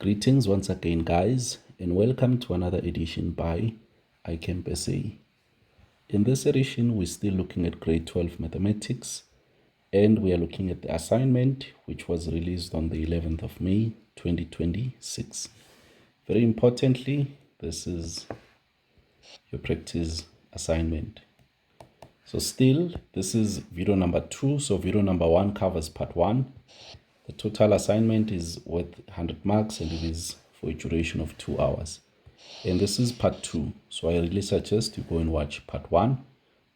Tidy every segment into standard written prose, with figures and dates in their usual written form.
Greetings once again, guys, and welcome to another edition by iCampSA. In this edition, we're still looking at grade 12 mathematics, and we are looking at the assignment which was released on the 11th of May 2026. Very importantly, this is your practice assignment. So still, this is video number 2. So video number 1 covers part 1. The total assignment is worth 100 marks and it is for a duration of 2 hours. And this is part 2. So I really suggest you go and watch part 1,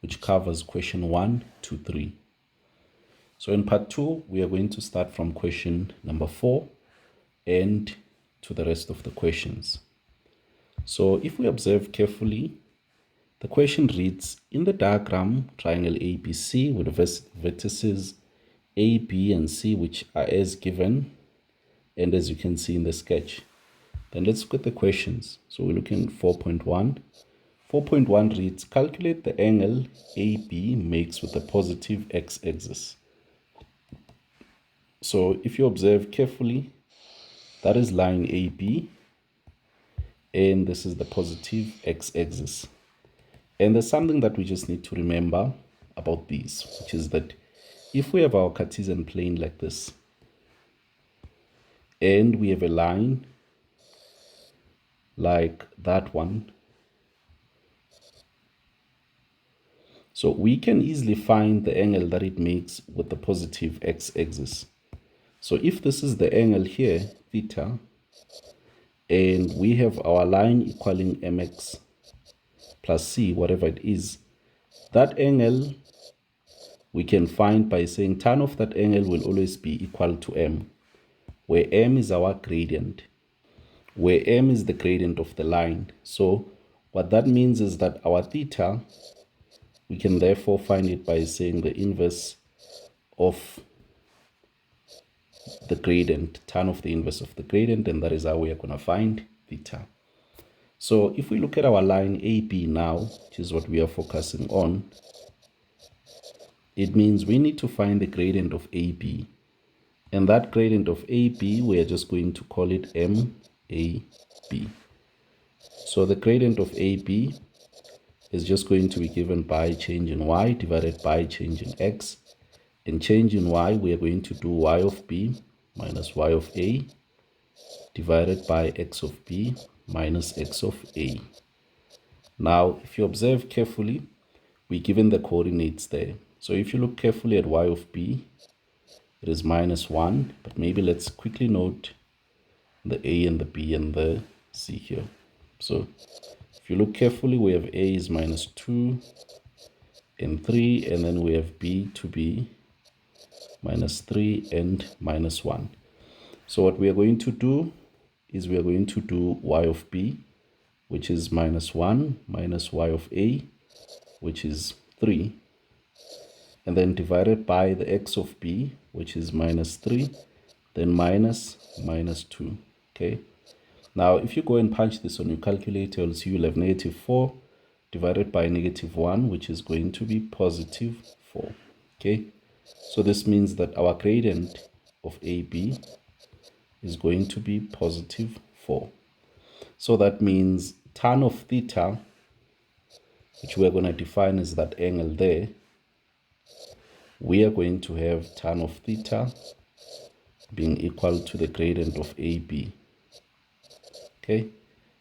which covers question 1 to 3. So in part 2, we are going to start from question number 4 and to the rest of the questions. So if we observe carefully, the question reads, in the diagram, triangle ABC with vertices A, B, and C, which are as given, and as you can see in the sketch. Then let's look at the questions. So we're looking at 4.1. 4.1 reads, calculate the angle AB makes with the positive x-axis. So if you observe carefully, that is line AB, and this is the positive x-axis. And there's something that we just need to remember about these, which is that if we have our Cartesian plane like this, and we have a line like that one, so we can easily find the angle that it makes with the positive x-axis. So if this is the angle here, theta, and we have our line equaling mx plus c, whatever it is, that angle we can find by saying tan of that angle will always be equal to m, where m is our gradient, where m is the gradient of the line. So what that means is that our theta, we can therefore find it by saying the inverse of the gradient, tan of the inverse of the gradient, and that is how we are going to find theta. So if we look at our line AB now, which is what we are focusing on, it means we need to find the gradient of AB. And that gradient of AB, we are just going to call it MAB. So the gradient of AB is just going to be given by change in y divided by change in x. And change in y, we are going to do y of b minus y of a divided by x of b minus x of a. Now, if you observe carefully, we're given the coordinates there. So if you look carefully at y of b, it is minus 1, but maybe let's quickly note the a and the b and the c here. So if you look carefully, we have a is minus 2 and 3, and then we have b to be minus 3 and minus 1. So what we are going to do is we are going to do y of b, which is minus 1, minus y of a, which is 3, and then divided by the x of b, which is minus 3, then minus 2. Okay. Now, if you go and punch this on your calculator, you'll see you'll have negative 4 divided by negative 1, which is going to be positive 4. Okay. So this means that our gradient of AB is going to be positive 4. So that means tan of theta, which we're going to define as that angle there, we are going to have tan of theta being equal to the gradient of AB. Okay,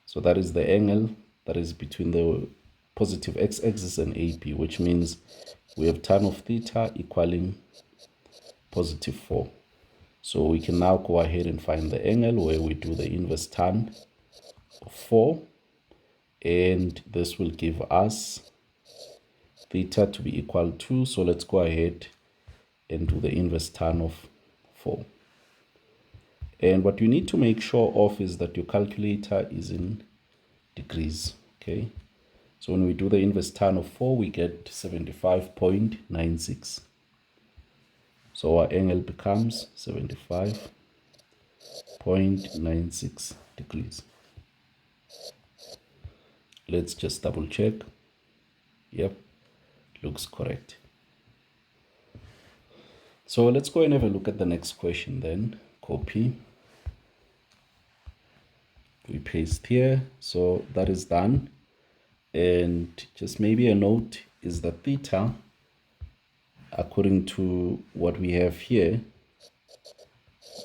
so that is the angle that is between the positive x-axis and AB, which means we have tan of theta equaling positive 4. So we can now go ahead and find the angle where we do the inverse tan of 4, and this will give us theta to be equal to, so let's go ahead and do the inverse tan of 4. And what you need to make sure of is that your calculator is in degrees. Okay, so when we do the inverse tan of 4, we get 75.96. So our angle becomes 75.96 degrees. Let's just double check. Yep, looks correct. So let's go and have a look at the next question then. Copy. We paste here. So that is done. And just maybe a note is that theta, according to what we have here,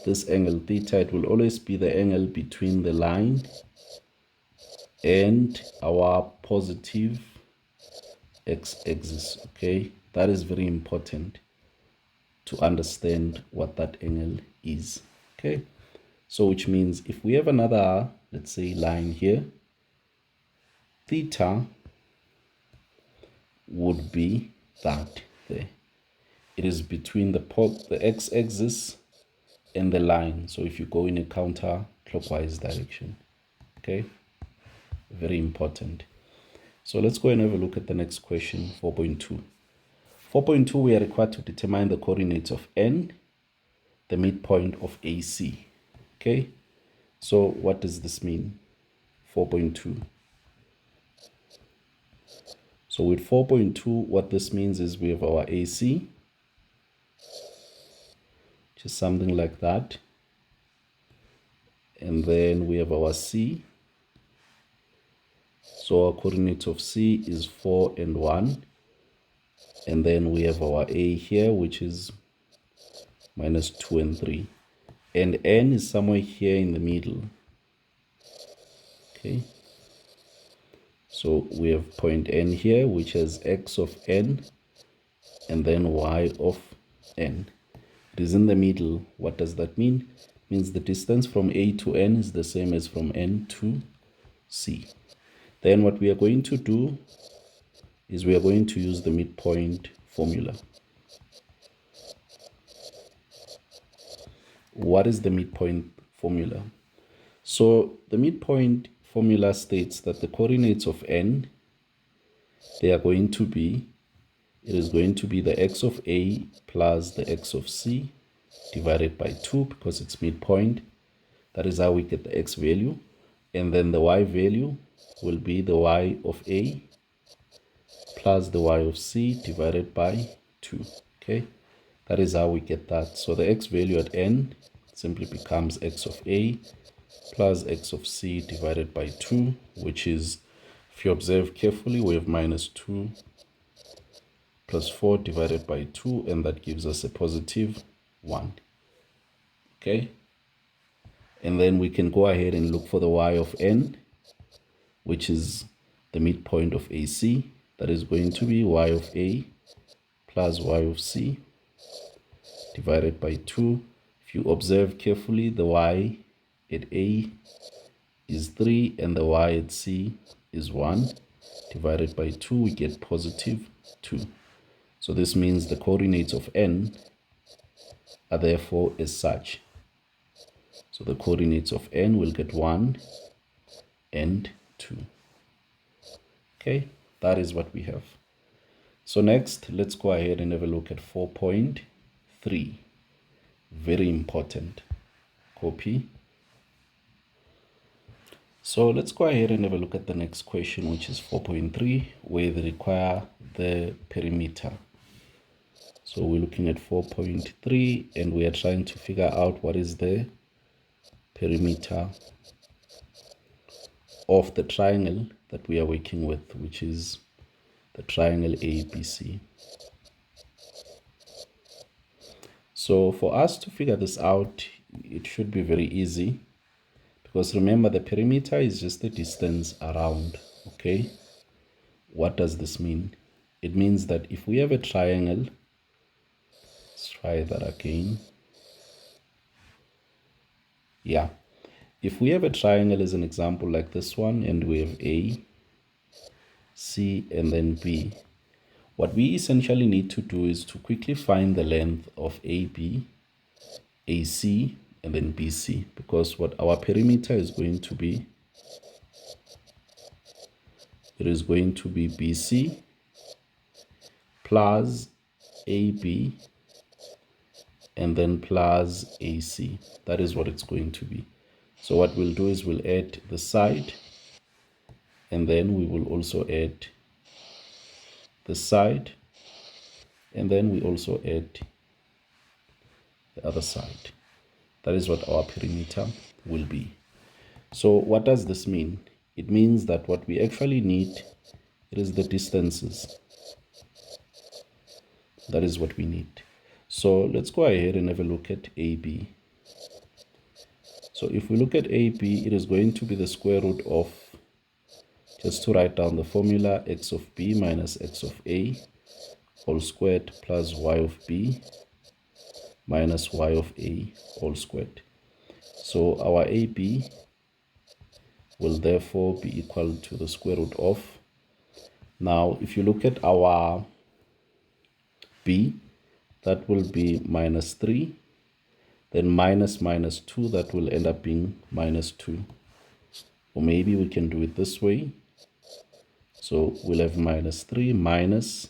this angle theta, it will always be the angle between the line and our positive x-axis. Okay, that is very important to understand what that angle is. Okay, so which means if we have another, let's say, line here, theta would be that there. It is between the x-axis and the line. So if you go in a counterclockwise direction, okay, very important. So let's go and have a look at the next question, 4.2. 4.2, we are required to determine the coordinates of N, the midpoint of AC. Okay, so what does this mean? 4.2. So with 4.2, what this means is we have our AC, just something like that. And then we have our C. So our coordinates of C is 4 and 1. And then we have our A here, which is minus 2 and 3. And N is somewhere here in the middle. Okay. So we have point N here, which has X of N and then Y of N. It is in the middle. What does that mean? It means the distance from A to N is the same as from N to C. Then what we are going to do is we are going to use the midpoint formula. What is the midpoint formula? So the midpoint formula states that the coordinates of N, they are going to be, it is going to be the x of A plus the x of C divided by 2 because it's midpoint. That is how we get the x value. And then the y value will be the y of A plus the y of C divided by 2. Okay, that is how we get that. So the x value at N simply becomes x of A plus x of C divided by 2, which is, if you observe carefully, we have minus 2 plus 4 divided by 2, and that gives us a positive 1. Okay, and then we can go ahead and look for the y of N, which is the midpoint of AC. That is going to be y of A plus y of C divided by 2. If you observe carefully, the y at A is 3 and the y at C is 1. Divided by 2, we get positive 2. So this means the coordinates of N are therefore as such. So the coordinates of N will get 1 and 2. Okay, that is what we have. So next, let's go ahead and have a look at 4.3. Very important. Copy. So let's go ahead and have a look at the next question, which is 4.3, where they require the perimeter. So we're looking at 4.3 and we are trying to figure out what is the perimeter of the triangle that we are working with, which is the triangle ABC. So for us to figure this out, it should be very easy, because remember the perimeter is just the distance around. Okay, what does this mean? It means that if we have a triangle, let's try that again. Yeah, if we have a triangle as an example like this one, and we have A, C, and then B, what we essentially need to do is to quickly find the length of AB, AC, and then BC, because what our perimeter is going to be, it is going to be BC plus AB and then plus AC. That is what it's going to be. So what we'll do is we'll add the side, and then we will also add the side, and then we also add the other side. That is what our perimeter will be. So what does this mean? It means that what we actually need, it is the distances. That is what we need. So let's go ahead and have a look at AB. So if we look at AB, it is going to be the square root of, just to write down the formula, x of b minus x of a all squared plus y of b minus y of a all squared. So our AB will therefore be equal to the square root of, now if you look at our b, that will be minus 3, then minus 2, that will end up being minus 2. Or maybe we can do it this way. So we'll have minus 3 minus,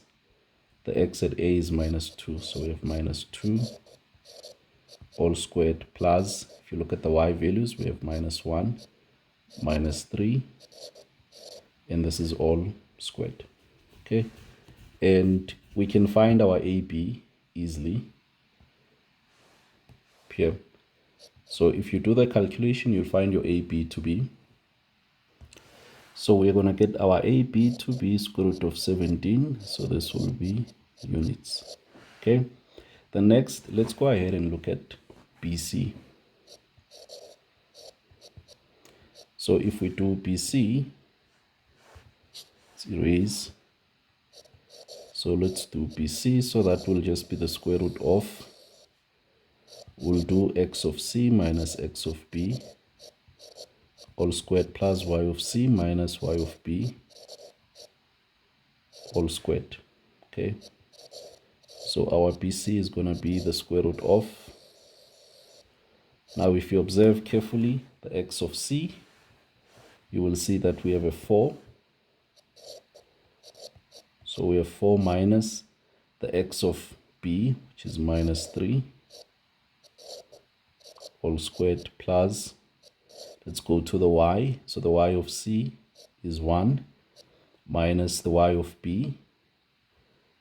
the x at a is minus 2. So we have minus 2 all squared plus, if you look at the y values, we have minus 1, minus 3, and this is all squared. Okay. And we can find our AB easily here. So if you do the calculation, you'll find your AB to be, so we're going to get our AB to be square root of 17. So this will be units. Okay. The next, let's go ahead and look at BC. So if we do BC, let's erase. So let's do BC. So that will just be the square root of, we'll do x of c minus x of b all squared plus y of c minus y of b all squared. Okay. So our BC is going to be the square root of, now if you observe carefully the x of c, you will see that we have a 4. So we have 4 minus the x of b, which is minus 3, all squared plus, let's go to the y. So the y of c is 1 minus the y of b,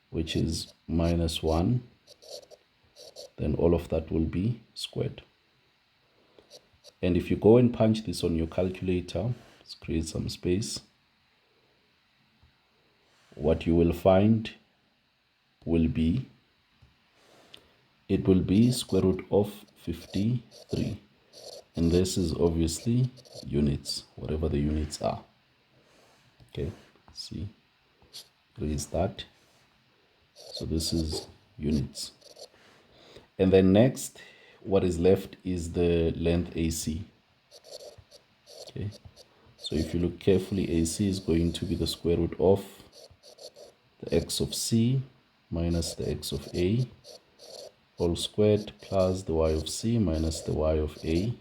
which is minus 1. Then all of that will be squared. And if you go and punch this on your calculator, let's create some space, what you will find will be, it will be square root of 53. And this is obviously units, whatever the units are. Okay, see, erase that. So this is units. And then next, what is left is the length AC. Okay, so if you look carefully, AC is going to be the square root of the x of c minus the x of a all squared plus the y of c minus the y of a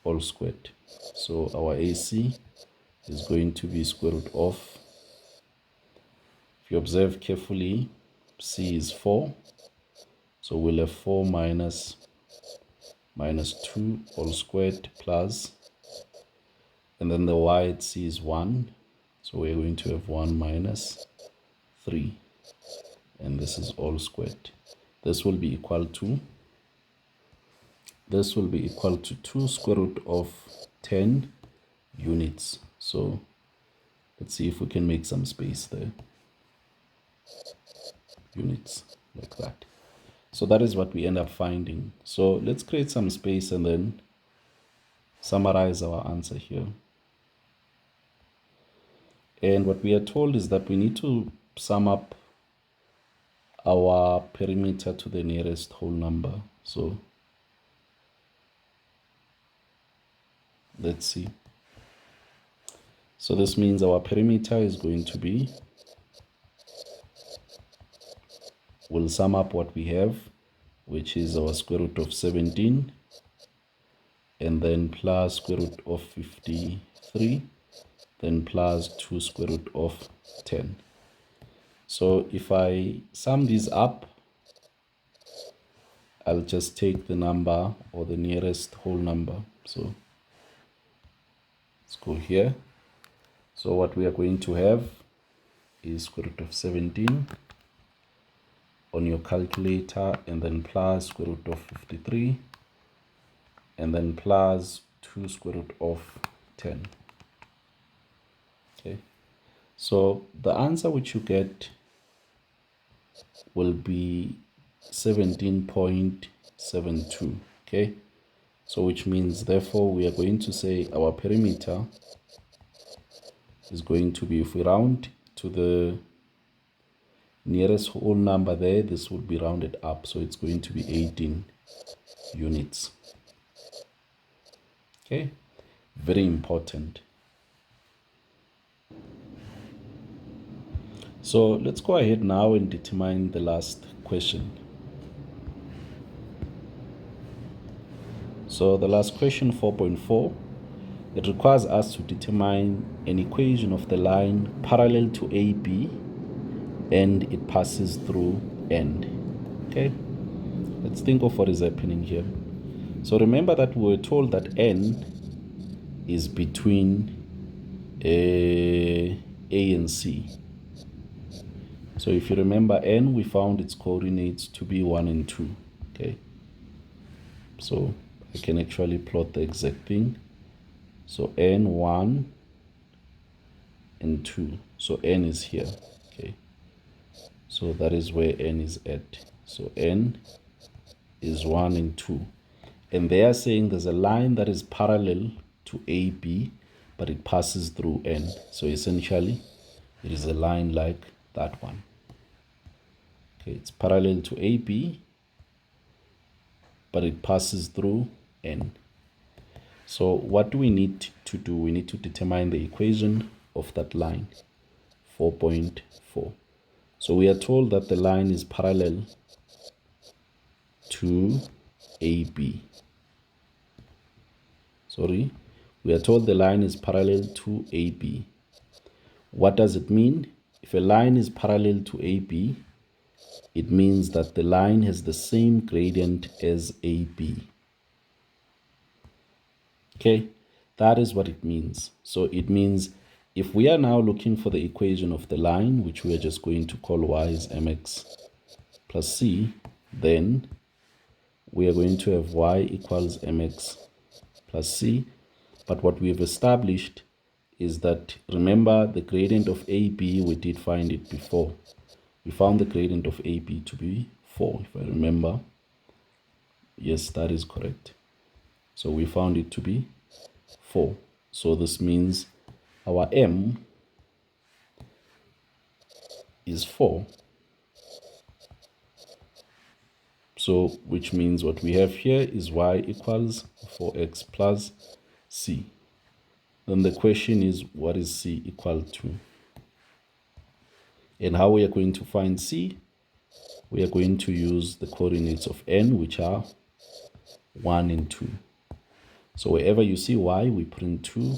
all squared. So our AC is going to be square root of, if you observe carefully, c is 4. So we'll have 4 minus 2 all squared plus, and then the y at c is 1. So we're going to have 1 minus 3. And this is all squared. This will be equal to, 2 square root of 10 units. So let's see if we can make some space there. Units, like that. So that is what we end up finding. So let's create some space and then summarize our answer here. And what we are told is that we need to sum up our perimeter to the nearest whole number. So let's see. So this means our perimeter is going to be, we'll sum up what we have, which is our square root of 17, and then plus square root of 53, then plus 2 square root of 10. So if I sum these up, I'll just take the number or the nearest whole number. So let's go here. So what we are going to have is square root of 17 on your calculator, and then plus square root of 53, and then plus 2 square root of 10. Okay, so the answer which you get will be 17.72. Okay, so which means therefore we are going to say our perimeter is going to be, if we round to the nearest whole number there, this would be rounded up, so it's going to be 18 units. Okay, very important. So let's go ahead now and determine the last question. So the last question, 4.4, it requires us to determine an equation of the line parallel to AB and it passes through N. Okay, let's think of what is happening here. So remember that we were told that N is between A and C. So if you remember N, we found its coordinates to be 1 and 2. Okay, so I can actually plot the exact thing. So N 1 and 2. So N is here. Okay, so that is where N is at. So N is 1 and 2. And they are saying there's a line that is parallel to AB, but it passes through N. So essentially, it is a line like that one. Okay, it's parallel to AB, but it passes through N. So what do we need to do? We need to determine the equation of that line, 4.4. So we are told that the line is parallel to AB. Sorry, we are told the line is parallel to AB. What does it mean? If a line is parallel to AB, it means that the line has the same gradient as AB. Okay, that is what it means. So it means if we are now looking for the equation of the line, which we are just going to call y is mx plus c, then we are going to have y equals mx plus c. But what we have established is that, remember, the gradient of AB, we did find it before. We found the gradient of AB to be 4, if I remember. Yes, that is correct. So we found it to be 4. So this means our m is 4. So which means what we have here is y equals 4x plus c. Then the question is, what is c equal to? And how we are going to find c? We are going to use the coordinates of n, which are 1 and 2. So wherever you see y, we put in 2.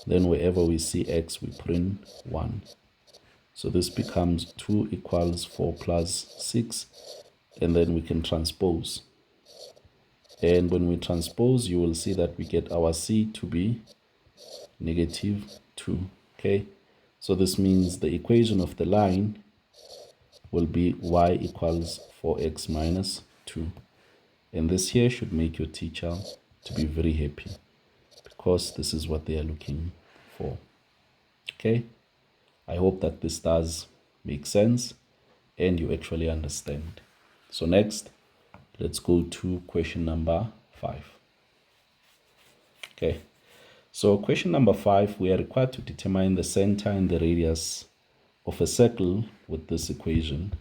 Then wherever we see x, we put in 1. So this becomes 2 equals 4 plus 6. And then we can transpose. And when we transpose, you will see that we get our c to be -2. Okay, so this means the equation of the line will be y equals 4x minus 2. And this here should make your teacher to be very happy, because this is what they are looking for. Okay, I hope that this does make sense and you actually understand. So next, let's go to question number 5. Okay, so question number 5, we are required to determine the center and the radius of a circle with this equation.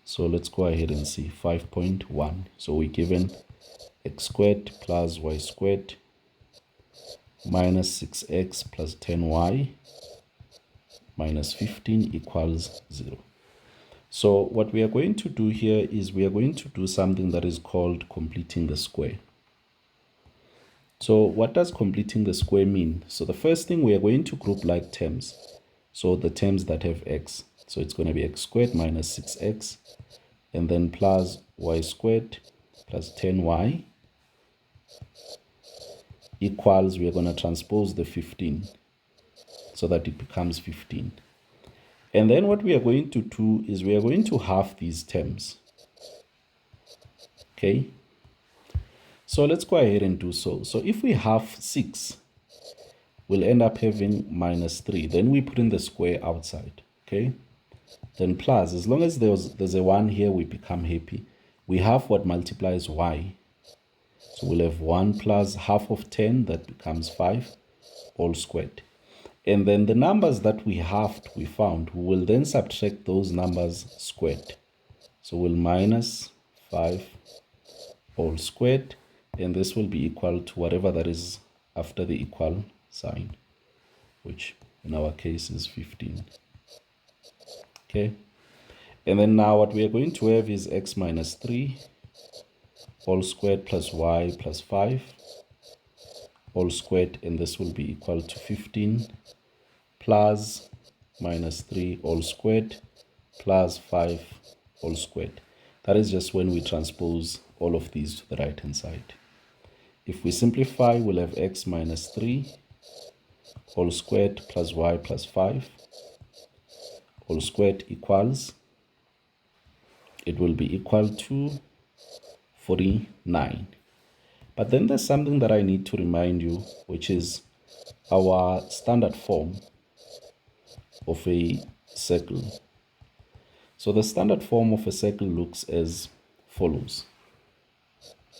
So let's go ahead and see 5.1. So we're given x squared plus y squared minus 6x plus 10y minus 15 equals 0. So what we are going to do here is we are going to do something that is called completing the square. So what does completing the square mean? So the first thing, we are going to group like terms. So the terms that have x. So it's going to be x squared minus 6x and then plus y squared plus 10y equals, we are going to transpose the 15 so that it becomes 15. And then what we are going to do is we are going to halve these terms. Okay. So let's go ahead and do so. So if we have 6, we'll end up having minus 3. Then we put in the square outside, okay? Then plus, as long as there's a 1 here, we become happy. We have what multiplies y. So we'll have 1 plus half of 10, that becomes 5, all squared. And then the numbers that we found, we will then subtract those numbers squared. So we'll minus 5 all squared, and this will be equal to whatever that is after the equal sign, which in our case is 15. Okay, and then now what we are going to have is x minus 3 all squared plus y plus 5 all squared, and this will be equal to 15 plus minus 3 all squared plus 5 all squared. That is just when we transpose all of these to the right hand side. If we simplify, we'll have x minus 3 all squared plus y plus 5 all squared equals, it will be equal to 49. But then there's something that I need to remind you, which is our standard form of a circle. So the standard form of a circle looks as follows.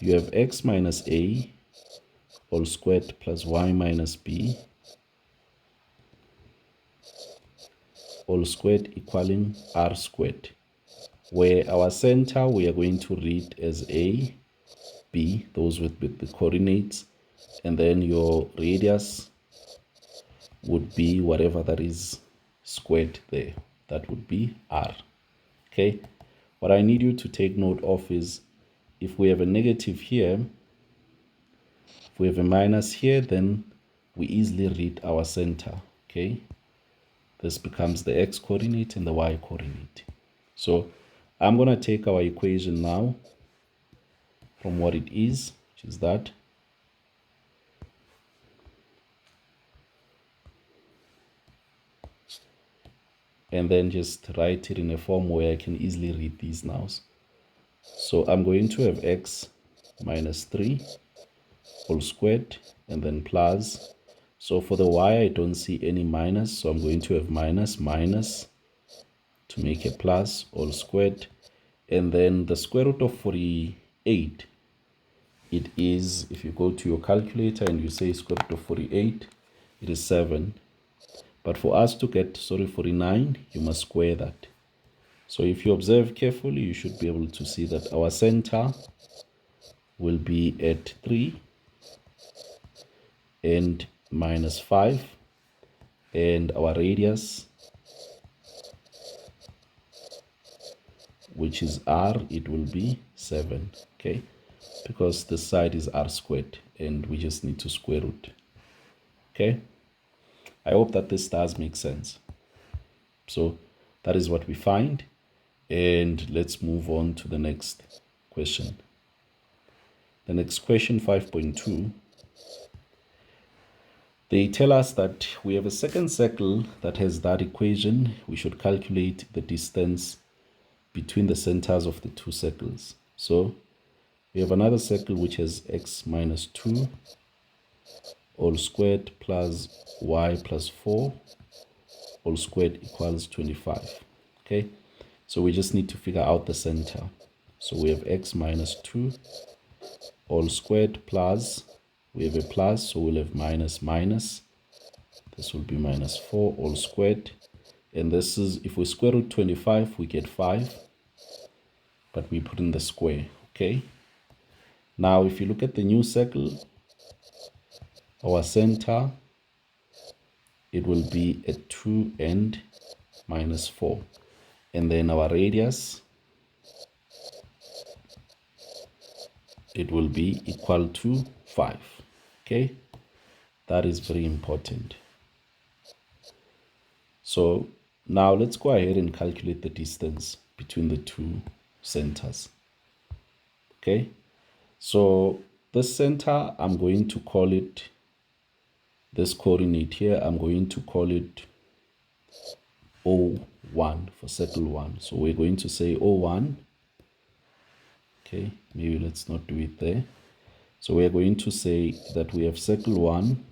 You have x minus a all squared plus y minus b all squared equaling r squared, where our center we are going to read as a, b, those with the coordinates, and then your radius would be whatever that is squared there. That would be r. Okay, what I need you to take note of is if we have a negative here, if we have a minus here, then we easily read our center. Okay, this becomes the x coordinate and the y coordinate. So I'm going to take our equation now from what it is, which is that. And then just write it in a form where I can easily read these now. So I'm going to have x minus 3 all squared and then plus. So for the y, I don't see any minus, so I'm going to have minus to make a plus all squared. And then the square root of 48, it is, if you go to your calculator and you say square root of 48, it is 7. But for us to get, 49, you must square that. So if you observe carefully, you should be able to see that our center will be at 3 and minus 5, and our radius, which is r, it will be 7. Okay, because the side is r squared and we just need to square root. Okay, I hope that this does make sense. So that is what we find, and let's move on to the next question. The next question, 5.2, they tell us that we have a second circle that has that equation. We should calculate the distance between the centers of the two circles. So we have another circle which has x minus 2 all squared plus y plus 4 all squared equals 25. Okay, so we just need to figure out the center. So we have x minus 2 all squared plus, we have a plus, so we'll have minus minus. This will be minus 4 all squared. And this is, if we square root 25, we get 5. But we put in the square, okay? Now, if you look at the new circle, our center, it will be at 2 and minus 4. And then our radius, it will be equal to 5, okay? That is very important. So now let's go ahead and calculate the distance between the two centers. Okay, so this center, I'm going to call it, this coordinate here, I'm going to call it O1 for circle 1. So we're going to say O1. Okay, maybe let's not do it there. So we are going to say that we have circle 1,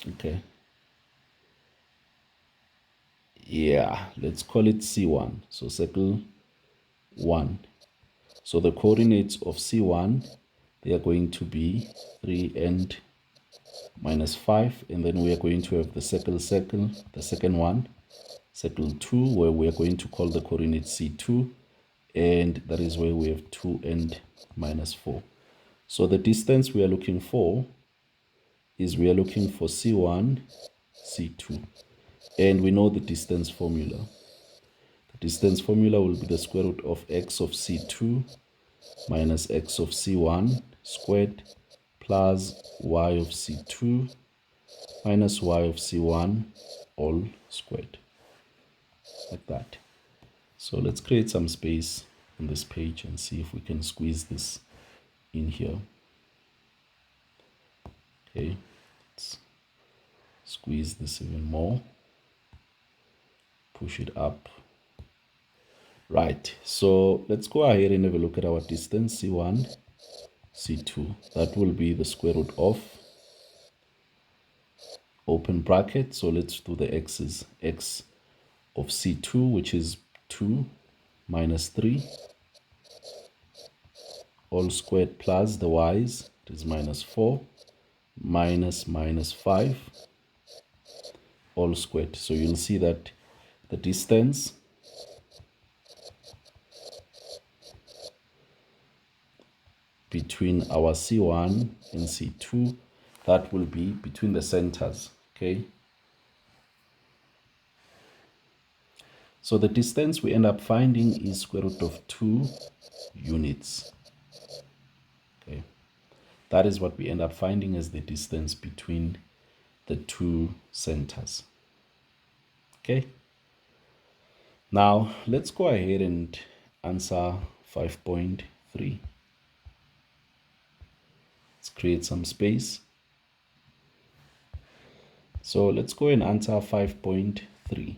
okay, yeah, let's call it C1. So circle 1. So the coordinates of C1, they are going to be 3 and minus 5, and then we are going to have the circle, the second one, circle 2, where we are going to call the coordinate C2, and that is where we have 2 and minus 4. So the distance we are looking for is we are looking for C1, C2, and we know the distance formula. The distance formula will be the square root of x of C2 minus x of C1 squared plus y of C2 minus y of C1 all squared, like that. So let's create some space on this page and see if we can squeeze this in here. Okay, let's squeeze this even more, push it up. Right, so let's go ahead and have a look at our distance, C1, C2. That will be the square root of, open bracket, so let's do the x's, x of C2, which is 2 minus 3, all squared plus the y's, it is minus 4, minus 5, all squared. So you'll see that the distance between our C1 and C2, that will be between the centers, okay? So the distance we end up finding is square root of 2 units, okay? That is what we end up finding as the distance between the two centers, okay? Now, let's go ahead and answer 5.3. Let's create some space. So let's go and answer 5.3.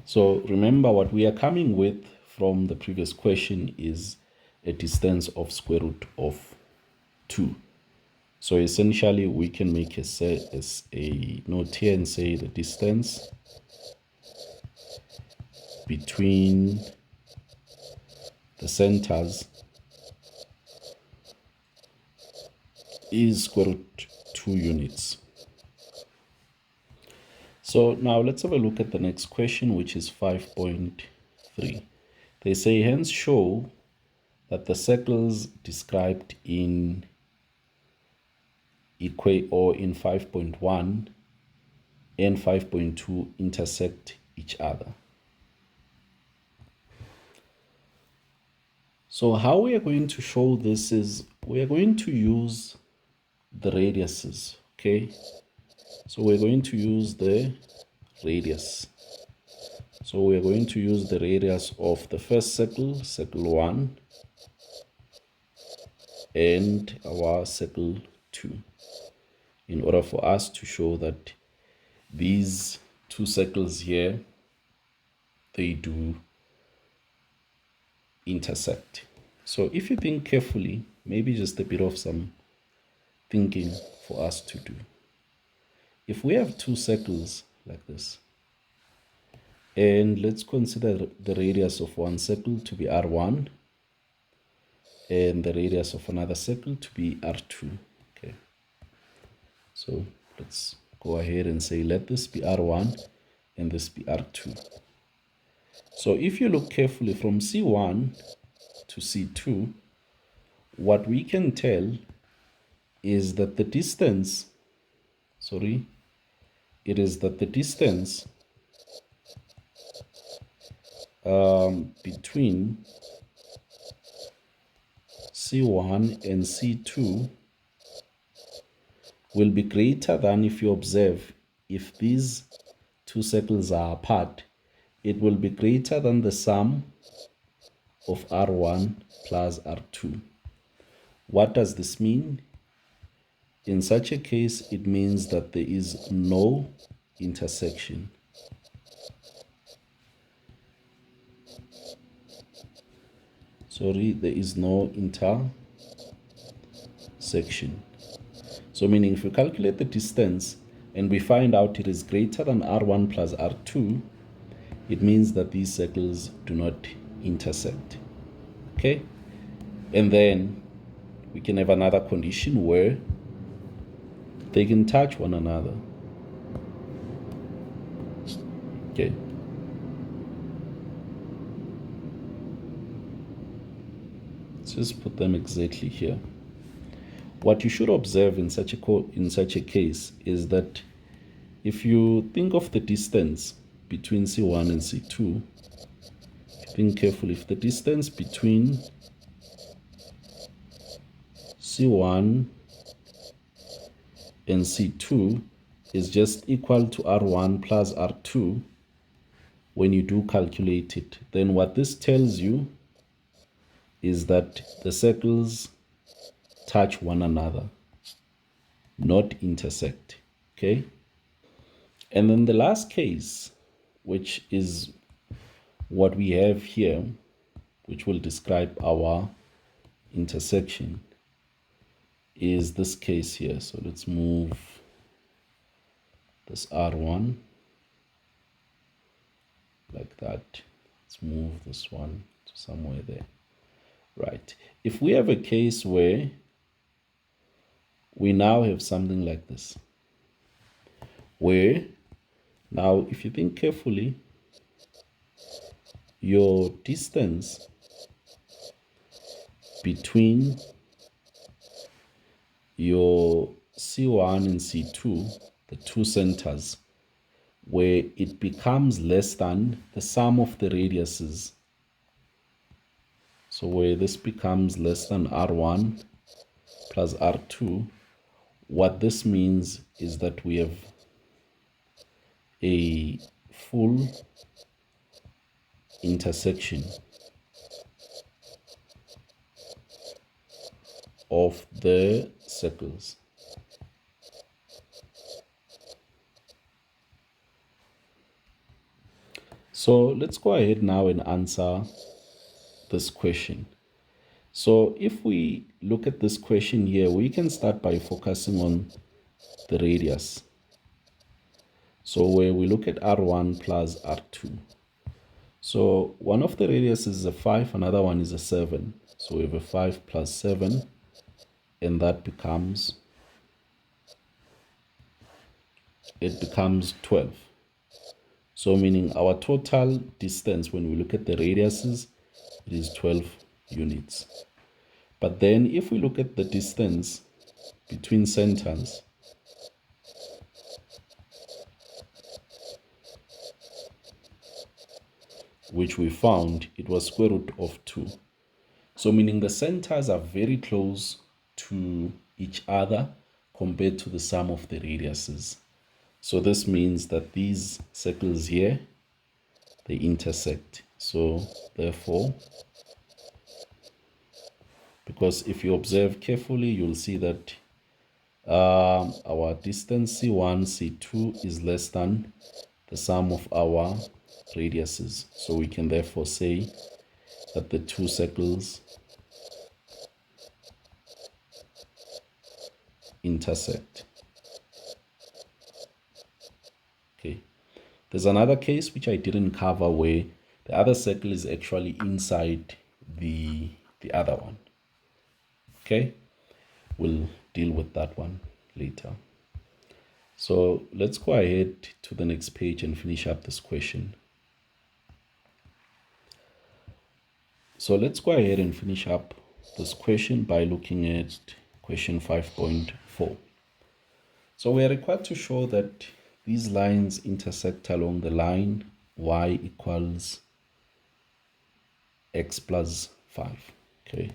So remember, what we are coming with from the previous question is a distance of square root of 2. So essentially we can make a note here and say the distance between the centers is square root 2 units. So now let's have a look at the next question, which is 5.3. They say, hence show that the circles described in in 5.1 and 5.2 intersect each other. So how we are going to show this is we are going to use the radiuses, okay? So we're going to use the radius. So we're going to use the radius of the first circle, circle 1, and our circle 2, in order for us to show that these two circles here, they do intersect. So if you think carefully, maybe just a bit of some thinking for us to do. If we have two circles like this, and let's consider the radius of one circle to be R1 and the radius of another circle to be R2. Okay, so let's go ahead and say let this be R1 and this be R2. So if you look carefully from C1 to C2, what we can tell is that the distance, between C1 and C2 will be greater than, if you observe, if these two circles are apart, it will be greater than the sum of R1 plus R2. What does this mean? In such a case, it means that there is no intersection. Sorry, there is no intersection. So meaning if we calculate the distance and we find out it is greater than R1 plus R2, it means that these circles do not intersect. Okay? And then we can have another condition where they can touch one another. Okay. Let's just put them exactly here. What you should observe in such a case is that if you think of the distance between C1 and C2, think carefully. If the distance between C1 and C2 is just equal to R1 plus R2, when you do calculate it, then what this tells you is that the circles touch one another, not intersect. Okay? And then the last case, which is what we have here, which will describe our intersection, is this case here. So let's move this R1 like that. Let's move this one to somewhere there. Right. If we have a case where we now have something like this, where now if you think carefully, your distance between your C1 and C2, the two centers, where it becomes less than the sum of the radiuses. So where this becomes less than R1 plus R2, what this means is that we have a full intersection of the circles. So let's go ahead now and answer this question. So if we look at this question here, we can start by focusing on the radius. So where we look at R1 plus R2. So one of the radiuses is a 5, another one is a 7. So we have a 5 plus 7, and that becomes, it becomes 12. So meaning our total distance when we look at the radiuses, it is 12 units. But then if we look at the distance between centers, which we found, it was square root of 2. So meaning the centers are very close to each other compared to the sum of the radiuses. So this means that these circles here, they intersect. So therefore, because if you observe carefully, you'll see that our distance C1, C2 is less than the sum of our radiuses. So we can therefore say that the two circles intersect. Okay. There's another case which I didn't cover where the other circle is actually inside the other one. Okay. We'll deal with that one later. So let's go ahead to the next page and finish up this question. So let's go ahead and finish up this question by looking at question 5.4. So we are required to show that these lines intersect along the line y equals x plus 5. Okay,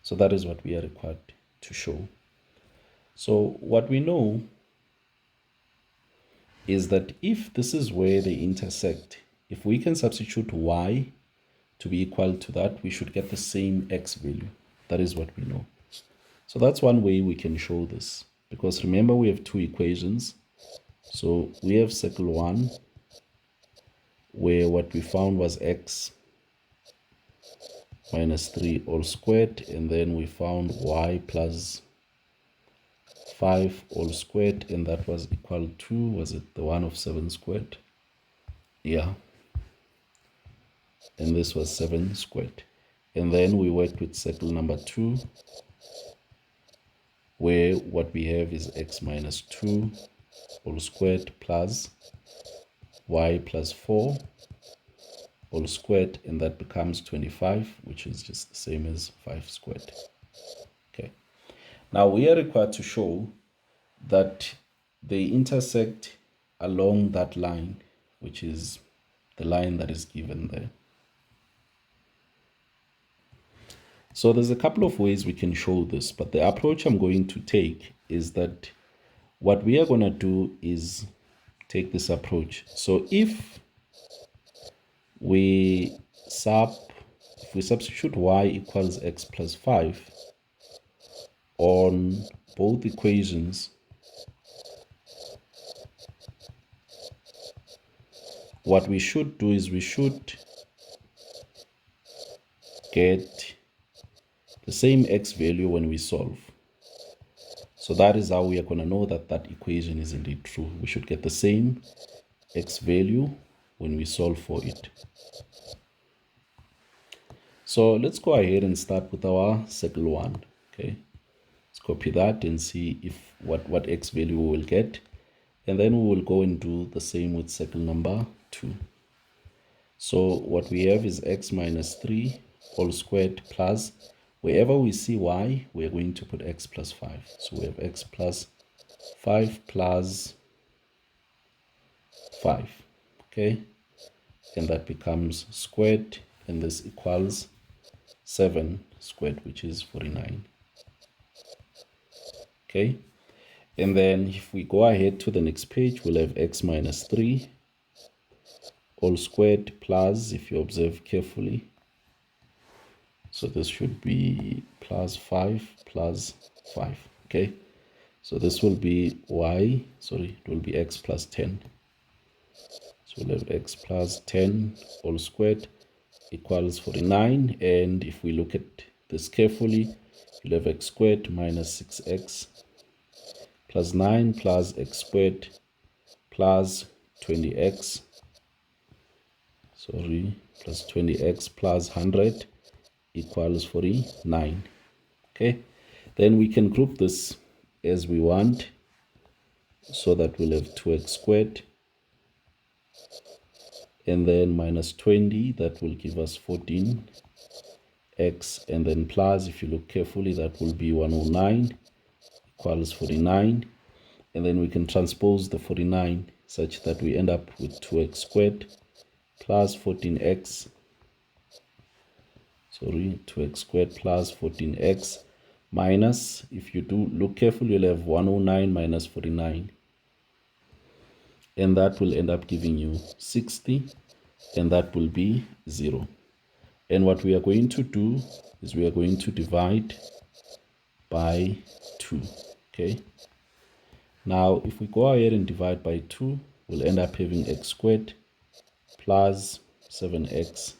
so that is what we are required to show. So what we know is that if this is where they intersect, if we can substitute y to be equal to that, we should get the same x value. That is what we know. So that's one way we can show this, because remember we have two equations. So we have circle 1 where what we found was x minus 3 all squared, and then we found y plus 5 all squared, and that was equal to, was it the 1 of 7 squared? Yeah, and this was 7 squared. And then we worked with circle number 2, where what we have is x minus 2 all squared plus y plus 4 all squared, and that becomes 25, which is just the same as 5 squared. Okay. Now we are required to show that they intersect along that line, which is the line that is given there. So there's a couple of ways we can show this, but the approach I'm going to take is that what we are going to do is take this approach. So if we substitute y equals x plus 5 on both equations, what we should do is we should get the same x value when we solve. So that is how we are going to know that that equation is indeed true. We should get the same x value when we solve for it. So let's go ahead and start with our circle 1. Okay, let's copy that and see if what x value we will get, and then we will go and do the same with circle number 2. So what we have is x minus 3 all squared plus, wherever we see y, we are going to put x plus 5. So we have x plus 5 plus 5. Okay, and that becomes squared, and this equals 7 squared, which is 49. Okay, and then if we go ahead to the next page, we'll have x minus 3 all squared plus, if you observe carefully, so this should be plus 5 plus 5. Okay, so this will be it will be x plus 10. So we'll have x plus 10 all squared equals 49. And if we look at this carefully, we'll have x squared minus 6x plus 9 plus x squared plus 20x, plus 20x plus 100 equals 49. Okay, then we can group this as we want, so that we'll have 2x squared, and then minus 20, that will give us 14x, and then plus, if you look carefully, that will be 109 equals 49, and then we can transpose the 49 such that we end up with 2x squared plus 14x, 2x squared plus 14x minus, if you do look carefully, you'll have 109 minus 49, and that will end up giving you 60, and that will be 0. And what we are going to do is we are going to divide by 2. Okay, now if we go ahead and divide by 2, we'll end up having x squared plus 7x,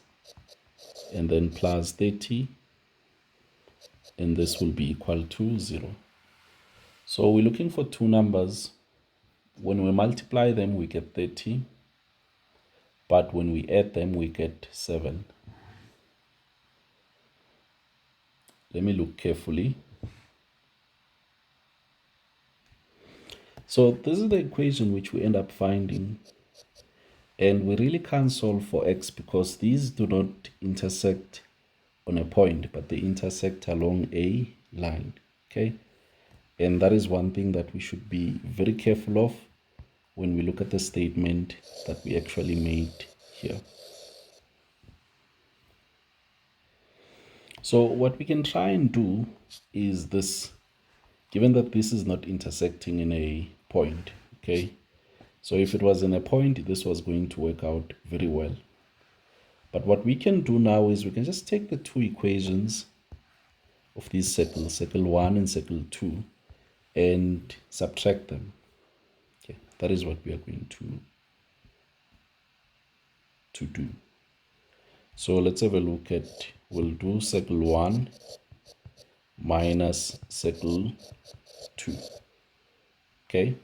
and then plus 30, and this will be equal to 0. So we're looking for two numbers. When we multiply them, we get 30, but when we add them, we get 7. Let me look carefully. So this is the equation which we end up finding, and we really can't solve for x because these do not intersect on a point, but they intersect along a line. Okay, and that is one thing that we should be very careful of when we look at the statement that we actually made here. So what we can try and do is this, given that this is not intersecting in a point. Okay, so if it was in a point, this was going to work out very well. But what we can do now is we can just take the two equations of these circles, circle 1 and circle 2, and subtract them. Okay, that is what we are going to do. So let's have a look at, we'll do circle 1 minus circle 2. Okay,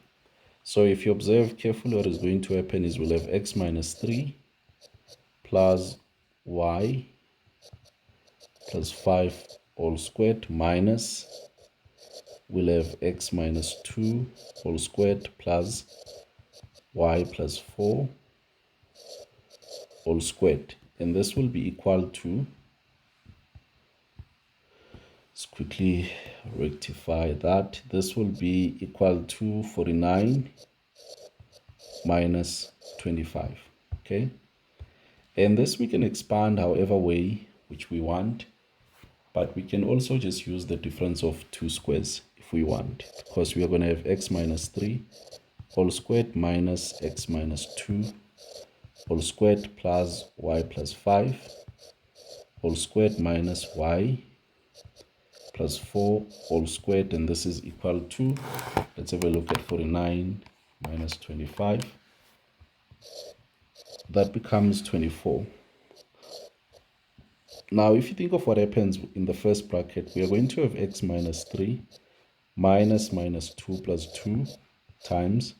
so if you observe carefully, what is going to happen is we'll have x minus 3 plus y plus 5 all squared minus, we'll have x minus 2 all squared plus y plus 4 all squared. And this will be equal to, let's quickly rectify that. This will be equal to 49 minus 25. Okay, and this we can expand however way which we want, but we can also just use the difference of two squares if we want, because we are going to have x minus 3 all squared minus x minus 2 all squared plus y plus 5 all squared minus y plus 4 all squared, and this is equal to, let's have a look at 49 minus 25. That becomes 24. Now, if you think of what happens in the first bracket, we are going to have x minus 3 minus 2 plus 2 times,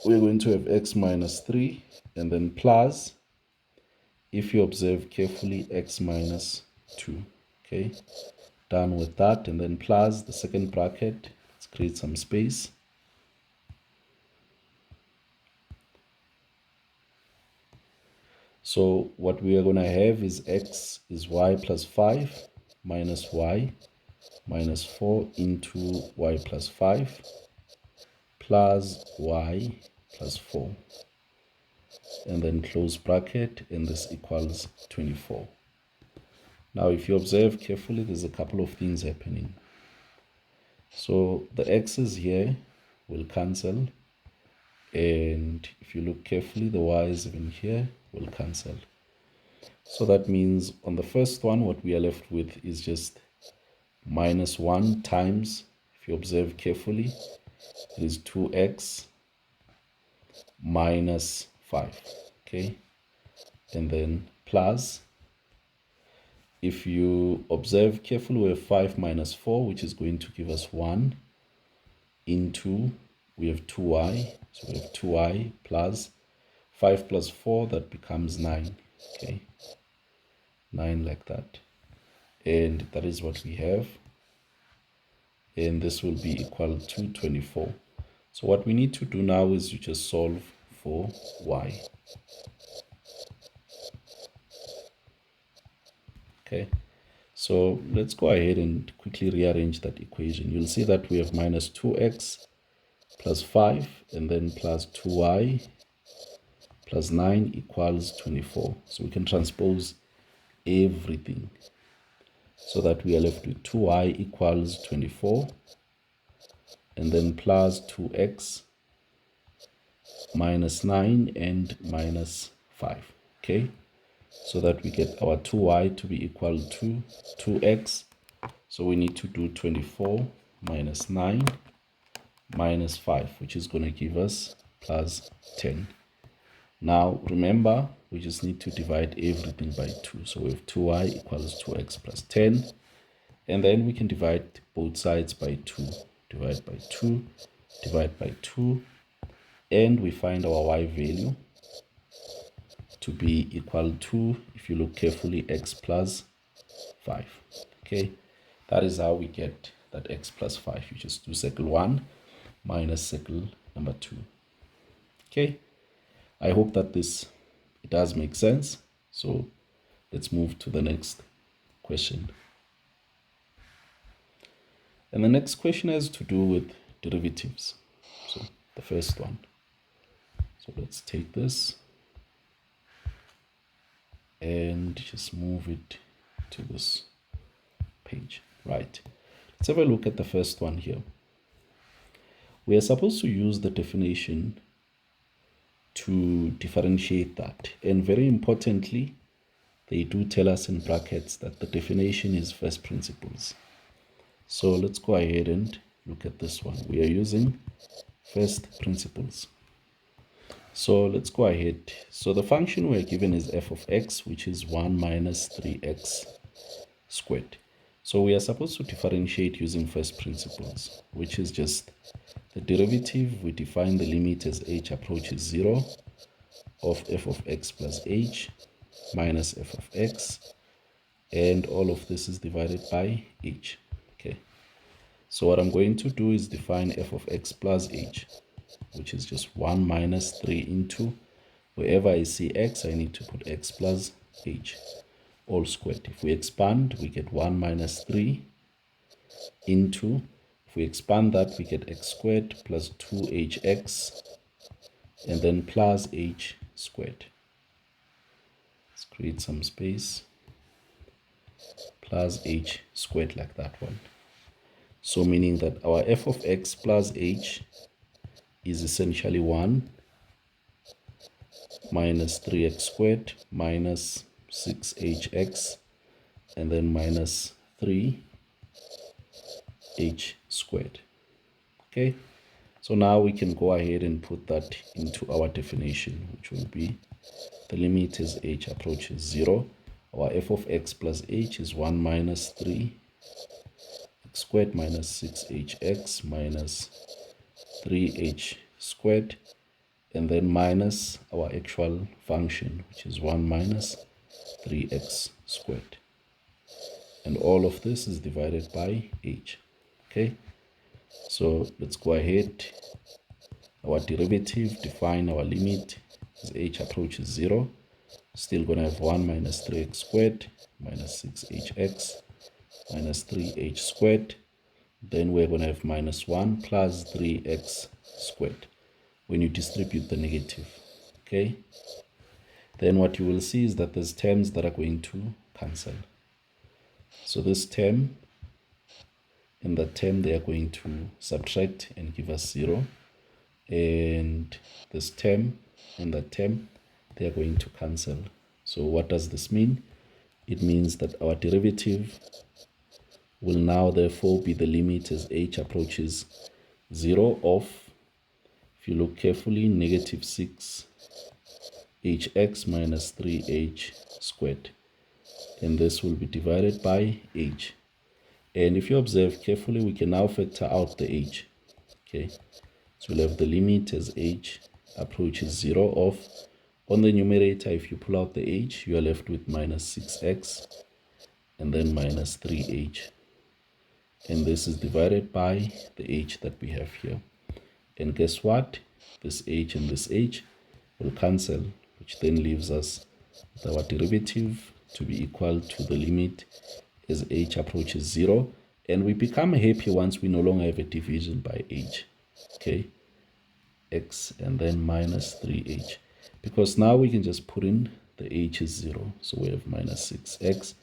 we're going to have x minus 3 and then plus, if you observe carefully, x minus 2. Okay, done with that, and then plus the second bracket. Let's create some space. So what we are going to have is x is y plus 5 minus y minus 4 into y plus 5 plus y plus 4, and then close bracket, and this equals 24. Now if you observe carefully, there's a couple of things happening. So the x's here will cancel, and if you look carefully, the y's even here will cancel. So that means on the first one, what we are left with is just minus 1 times, if you observe carefully, it is 2x minus 5. Okay, and then plus, if you observe carefully, we have 5 minus 4, which is going to give us 1, into, we have 2y, so we have 2y plus 5 plus 4, that becomes 9. Okay, 9 like that, and that is what we have, and this will be equal to 24. So what we need to do now is you just solve for y. Okay, so let's go ahead and quickly rearrange that equation. You'll see that we have minus 2x plus 5 and then plus 2y plus 9 equals 24. So we can transpose everything so that we are left with 2y equals 24, and then plus 2x minus 9 and minus 5. Okay, so that we get our 2y to be equal to 2x. So we need to do 24 minus 9 minus 5, which is going to give us plus 10. Now remember, we just need to divide everything by 2. So we have 2y equals 2x plus 10, and then we can divide both sides by 2. Divide by 2, divide by 2, and we find our y value to be equal to, if you look carefully, x plus 5. Okay, that is how we get that x plus 5. You just do circle 1 minus circle number 2. Okay, I hope that it does make sense. So let's move to the next question. And the next question has to do with derivatives. So the first one. So let's take this and just move it to this page. Right. Let's have a look at the first one here. We are supposed to use the definition to differentiate that. And very importantly, they do tell us in brackets that the definition is first principles. So let's go ahead and look at this one. We are using first principles. So let's go ahead. So the function we're given is f of x, which is 1 minus 3x squared. So we are supposed to differentiate using first principles, which is just the derivative. We define the limit as h approaches 0 of f of x plus h minus f of x, and all of this is divided by h. Okay. So what I'm going to do is define f of x plus h, which is just 1 minus 3 into, wherever I see x, I need to put x plus h, all squared. If we expand, we get 1 minus 3 into, if we expand that, we get x squared plus 2hx, and then plus h squared. Let's create some space, plus h squared like that one. So meaning that our f of x plus h is essentially 1 minus 3x squared minus 6hx, and then minus 3h squared. Okay, so now we can go ahead and put that into our definition, which will be the limit as h approaches 0. Our f of x plus h is 1 minus 3x squared minus 6hx minus 3h squared, and then minus our actual function, which is 1 minus 3x squared. And all of this is divided by h. Okay, so let's go ahead. Our derivative, define our limit as h approaches 0. Still going to have 1 minus 3x squared minus 6hx minus 3h squared. Then we're going to have minus 1 plus 3x squared when you distribute the negative. Okay, then what you will see is that there's terms that are going to cancel. So this term and that term, they are going to subtract and give us 0. And this term and that term, they are going to cancel. So what does this mean? It means that our derivative will now therefore be the limit as h approaches 0 of, if you look carefully, negative 6hx minus 3h squared. And this will be divided by h. And if you observe carefully, we can now factor out the h. Okay, so we'll have the limit as h approaches 0 of, on the numerator, if you pull out the h, you are left with minus 6x and then minus 3h. And this is divided by the h that we have here. And guess what? This h and this h will cancel, which then leaves us with our derivative to be equal to the limit as h approaches 0. And we become happy once we no longer have a division by h. Okay, x and then minus 3h. Because now we can just put in the h is 0. So we have minus 6x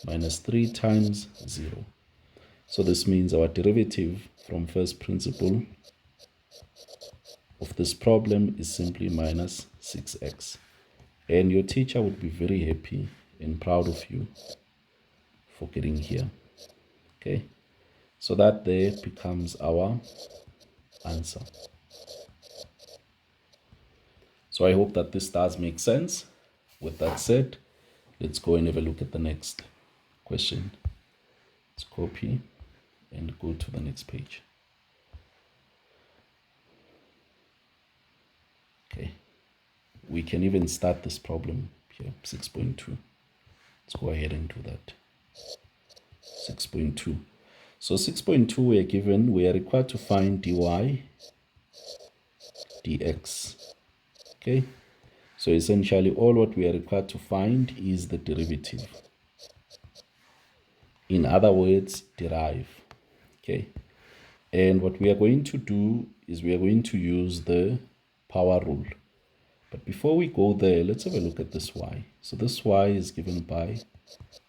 minus 3 times 0. So this means our derivative from first principle of this problem is simply minus 6x. And your teacher would be very happy and proud of you for getting here. Okay, so that there becomes our answer. So I hope that this does make sense. With that said, let's go and have a look at the next question. Let's copy and go to the next page. Okay, we can even start this problem here, 6.2. Let's go ahead and do that. 6.2. So 6.2, we are given, we are required to find dy dx. Okay, so essentially all what we are required to find is the derivative. In other words, derive. Okay, and what we are going to do is we are going to use the power rule. But before we go there, let's have a look at this y. So this y is given by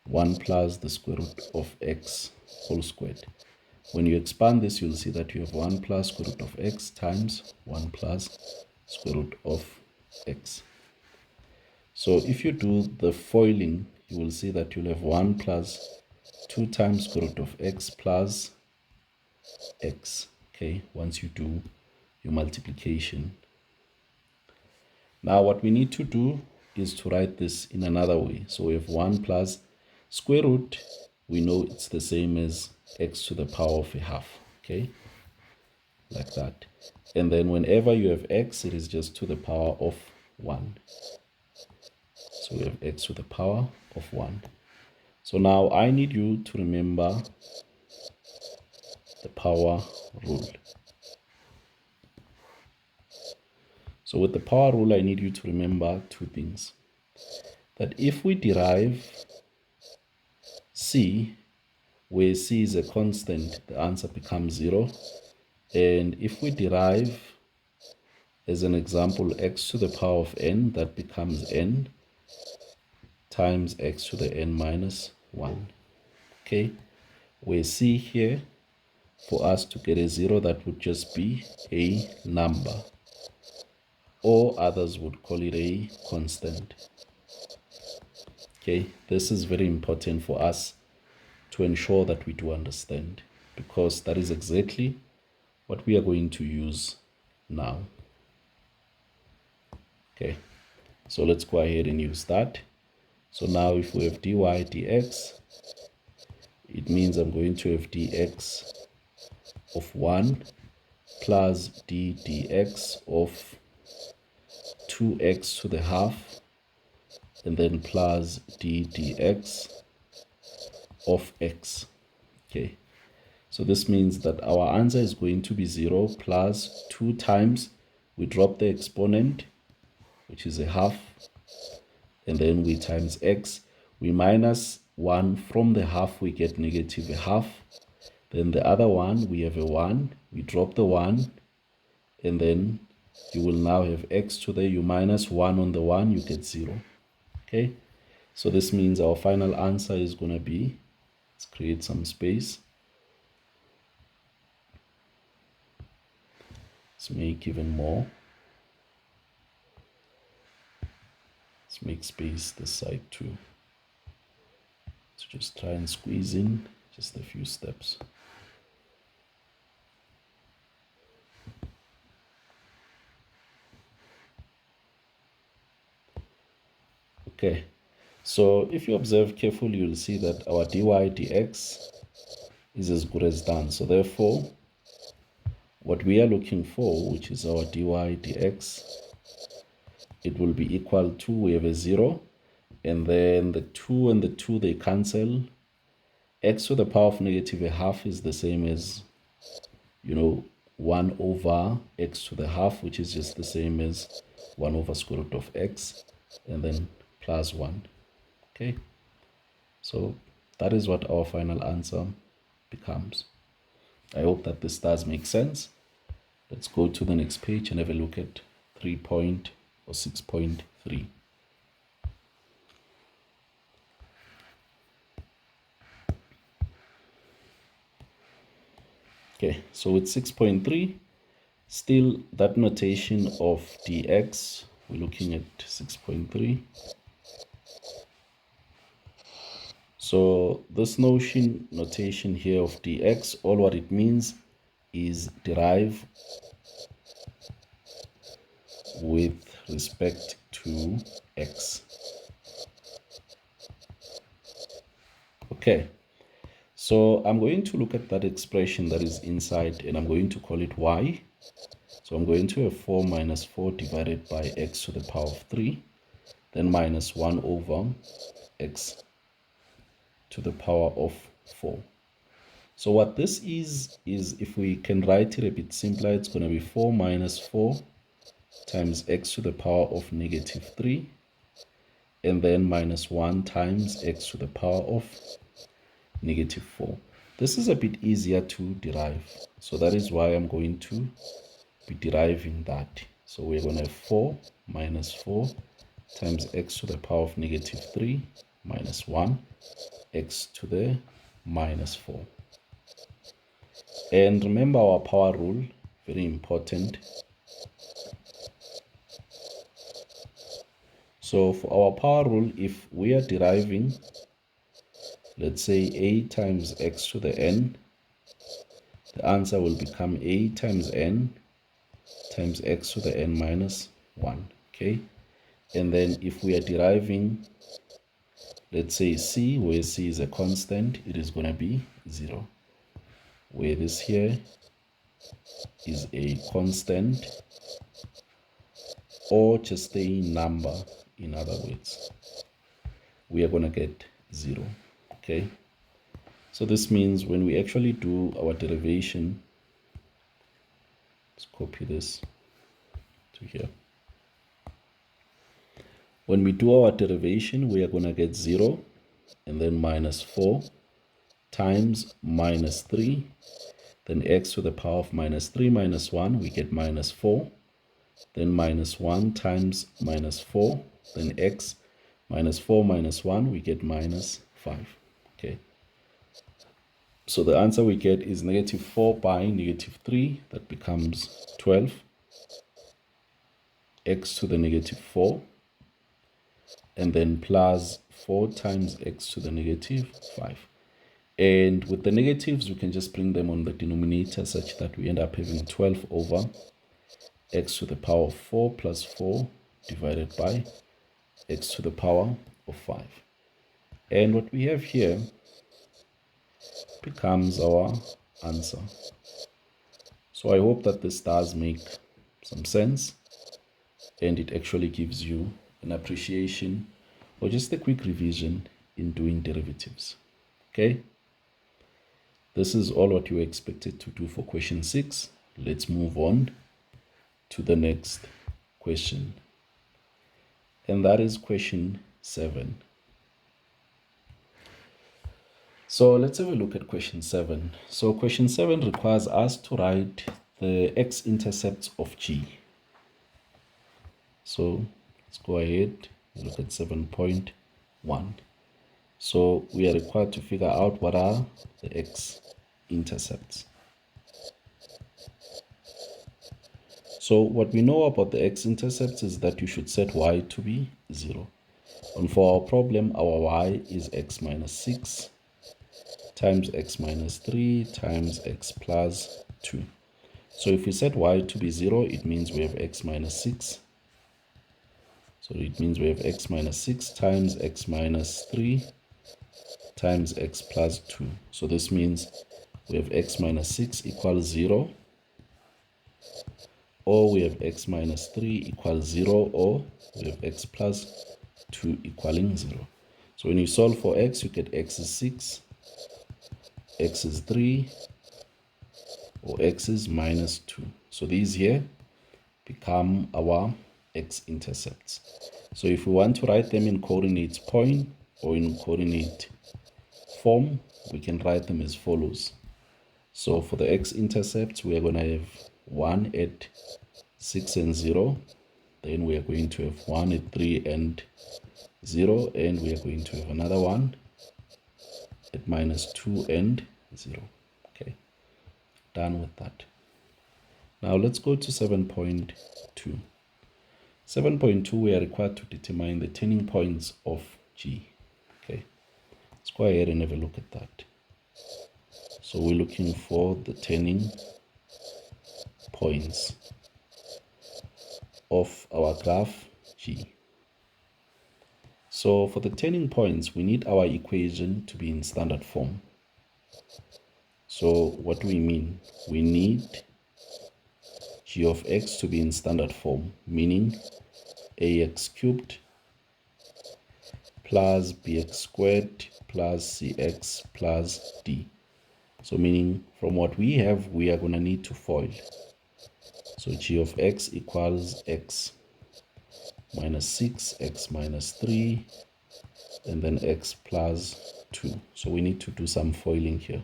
1 plus the square root of x whole squared. When you expand this, you'll see that you have 1 plus square root of x times 1 plus square root of x. So if you do the foiling, you will see that you'll have 1 plus 2 times square root of x plus x. Okay, once you do your multiplication. Now what we need to do is to write this in another way. So we have 1 plus square root. We know it's the same as x to the power of a half. Okay, like that. And then whenever you have x, it is just to the power of 1. So we have x to the power of 1. So now I need you to remember the power rule. So with the power rule, I need you to remember two things. That if we derive c, where c is a constant, the answer becomes 0. And if we derive, as an example, x to the power of n, that becomes n times x to the n minus 1. Okay, where c here, for us to get a 0, that would just be a number, or others would call it a constant. Okay, this is very important for us to ensure that we do understand, because that is exactly what we are going to use now. Okay, so let's go ahead and use that. So now if we have dy dx, it means I'm going to have dx of 1 plus d dx of 2x to the half, and then plus d dx of x. Okay, so this means that our answer is going to be 0 plus 2 times, we drop the exponent, which is a half, and then we times x. We minus 1 from the half, we get negative a half. Then the other one, we have a 1, we drop the 1, and then you will now have x to the, you minus 1 on the 1, you get 0. Okay, so this means our final answer is going to be, let's create some space. Let's make even more. Let's make space this side too. So just try and squeeze in just a few steps. Okay, so if you observe carefully, you'll see that our dy dx is as good as done. So therefore, what we are looking for, which is our dy dx, it will be equal to, we have a 0, and then the 2 and the 2, they cancel. X to the power of negative a half is the same as, 1 over x to the half, which is just the same as 1 over square root of x, and then plus 1. Okay, so that is what our final answer becomes. I hope that this does make sense. Let's go to the next page and have a look at 6.3. Okay, so with 6.3, still that notation of dx, we're looking at 6.3. So this notation here of dx, all what it means is derive with respect to x. Okay, so I'm going to look at that expression that is inside, and I'm going to call it y. So I'm going to have 4 minus 4 divided by x to the power of 3, then minus 1 over x to the power of 4. So what this is if we can write it a bit simpler, it's going to be 4 minus 4 times x to the power of negative 3, and then minus 1 times x to the power of negative 4. This is a bit easier to derive, so that is why I'm going to be deriving that. So we're going to have 4 minus 4 times x to the power of negative 3 minus 1 x to the minus 4. And remember our power rule, very important. So for our power rule, if we are deriving, let's say a times x to the n, the answer will become a times n times x to the n minus 1. okay? And then if we are deriving, let's say c, where c is a constant, it is going to be 0. Where this here is a constant, or just a number, in other words, we are going to get 0, okay? So this means when we actually do our derivation, let's copy this to here. When we do our derivation, we are going to get 0 and then minus 4 times minus 3, then x to the power of minus 3 minus 1, we get minus 4, then minus 1 times minus 4, then x minus 4 minus 1, we get minus 5, okay? So the answer we get is negative 4 by negative 3, that becomes 12, x to the negative 4, and then plus 4 times x to the negative 5. And with the negatives, we can just bring them on the denominator such that we end up having 12 over x to the power of 4 plus 4 divided by x to the power of 5. And what we have here becomes our answer. So I hope that this does make some sense and it actually gives you an appreciation or just a quick revision in doing derivatives. Okay? This is all what you are expected to do for question 6. Let's move on to the next question. And that is question 7. So let's have a look at question 7. So question 7 requires us to write the x-intercepts of G. So let's go ahead and look at 7.1. So we are required to figure out what are the x-intercepts. So what we know about the x-intercepts is that you should set y to be 0. And for our problem, our y is x minus 6 times x minus 3 times x plus 2. So if we set y to be 0, it means we have x minus 6. So it means we have x minus 6 times x minus 3 times x plus 2. So this means we have x minus 6 equals 0, or we have x minus 3 equals 0, or we have x plus 2 equaling 0. So when you solve for x, you get x is 6, x is 3, or x is minus 2. So these here become our x-intercepts. So if we want to write them in coordinates point or in coordinate form, we can write them as follows. So for the x-intercepts, we are going to have 1 at 6 and 0. Then we are going to have 1 at 3 and 0. And we are going to have another one at minus 2 and 0. Okay, done with that. Now let's go to 7.2. 7.2, we are required to determine the turning points of G. Okay, let's go ahead and have a look at that. So we're looking for the turning points of our graph G. So for the turning points, we need our equation to be in standard form. So what do we mean? We need g of x to be in standard form, meaning ax cubed plus bx squared plus cx plus d. So meaning from what we have, we are going to need to FOIL. So g of x equals x minus 6, x minus 3, and then x plus 2. So we need to do some foiling here.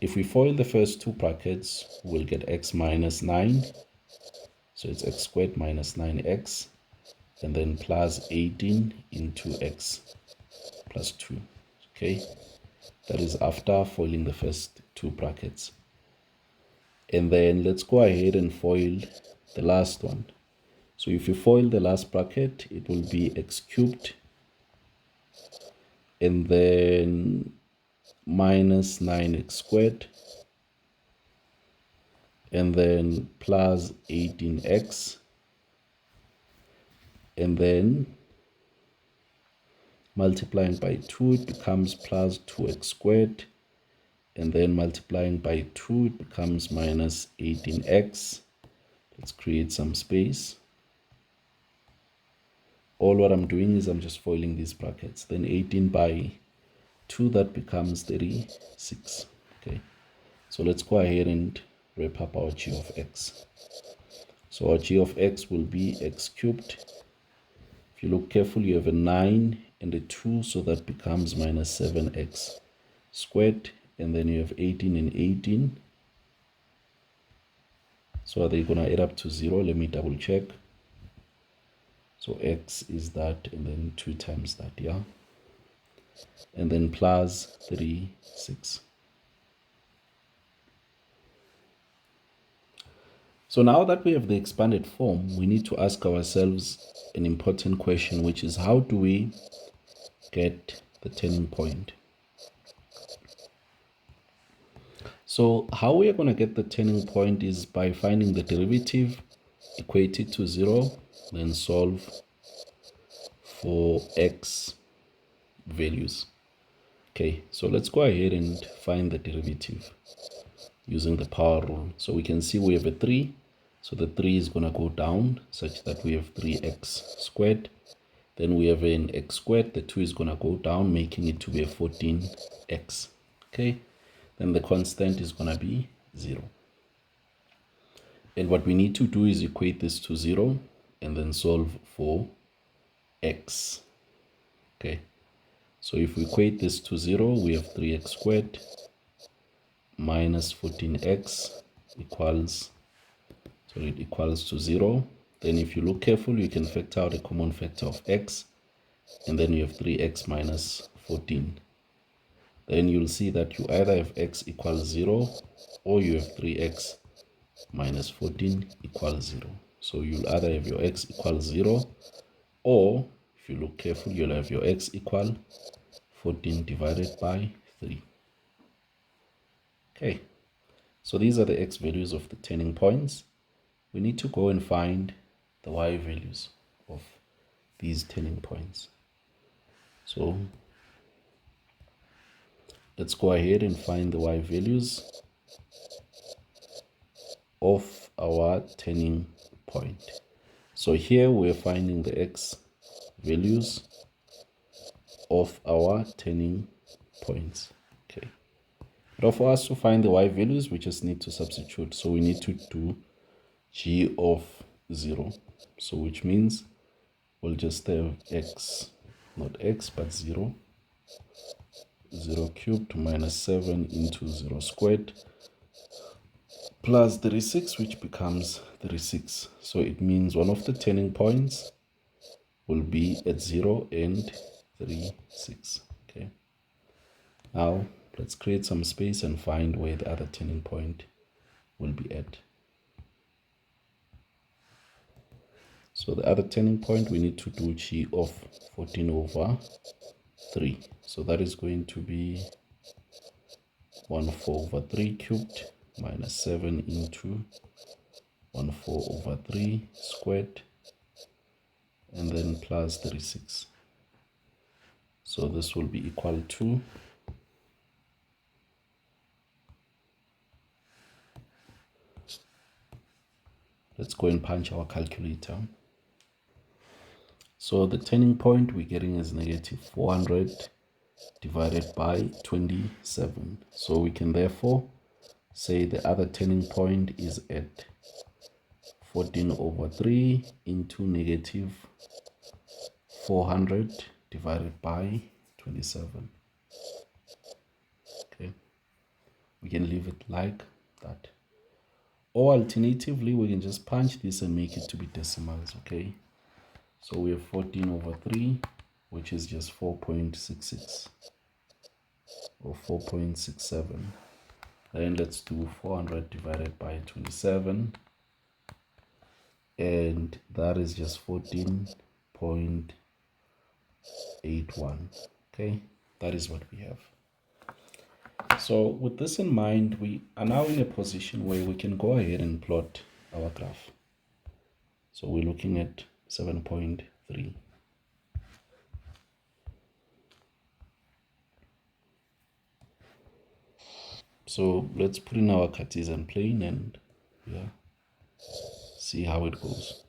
If we FOIL the first two brackets, we'll get x minus 9. So it's x squared minus 9x, and then plus 18 into x plus 2. Okay, that is after foiling the first two brackets. And then let's go ahead and FOIL the last one. So if you FOIL the last bracket, it will be x cubed and then minus 9x squared and then plus 18x and then multiplying by 2, it becomes plus 2x squared, and then multiplying by 2, it becomes minus 18x. Let's create some space. All what I'm doing is I'm just foiling these brackets. Then 18 by 2, that becomes 36. Okay, so let's go ahead and wrap up our g of x. So our g of x will be x cubed. If you look carefully, you have a 9 and a 2, so that becomes minus 7x squared. And then you have 18 and 18. So are they going to add up to 0? Let me double check. So x is that, and then 2 times that, yeah? And then plus 36. So now that we have the expanded form, we need to ask ourselves an important question, which is how do we get the turning point? So how we are going to get the turning point is by finding the derivative, equate it to 0, then solve for x values. Okay, so let's go ahead and find the derivative using the power rule. So we can see we have a 3, so the 3 is going to go down such that we have 3x squared. Then we have an x squared, the 2 is going to go down, making it to be a 14x. Okay, then the constant is going to be 0. And what we need to do is equate this to 0 and then solve for x. Okay, so if we equate this to 0, we have 3x squared minus 14x equals, so it equals to 0. Then if you look carefully, you can factor out a common factor of x, and then you have 3x minus 14. Then you'll see that you either have x equals 0 or you have 3x minus 14 equals 0. So you'll either have your x equals 0, or if you look carefully, you'll have your x equal 14 divided by 3. Okay, so these are the x values of the turning points. We need to go and find the y values of these turning points. So let's go ahead and find the y values of our turning point. So here we're finding the x values of our turning points. Okay. But for us to find the y values, we just need to substitute. So we need to do g of 0. So which means we'll just have x, not x, but 0. 0 cubed minus 7 into 0 squared plus 36, which becomes 36. So it means one of the turning points will be at 0 and 36. Okay. Now let's create some space and find where the other turning point will be at. So the other turning point, we need to do g of 14 over 3. So that is going to be 14 over 3 cubed minus 7 into 14 over 3 squared, and then plus 36. So this will be equal to let's go and punch our calculator. So the turning point we're getting is negative 400 divided by 27. So we can therefore say the other turning point is at 14 over 3 into negative 400 divided by 27. Okay, we can leave it like that. Or alternatively, we can just punch this and make it to be decimals. Okay, so we have 14 over 3, which is just 4.66 or 4.67. Then let's do 400 divided by 27, and that is just 14.81. Okay, that is what we have. So with this in mind, we are now in a position where we can go ahead and plot our graph. So we're looking at 7.3 3. So let's put in our Cartesian plane and see how it goes.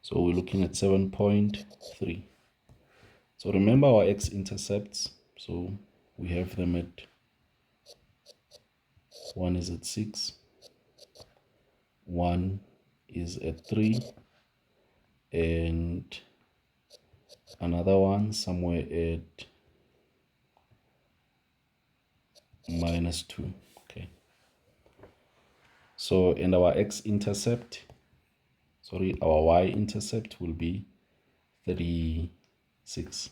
So we're looking at 7.3. So remember our x-intercepts. So we have them at 1 is at 6, 1 is at 3, and another one somewhere at -2. Okay. So, and our x-intercept, our y-intercept will be 36.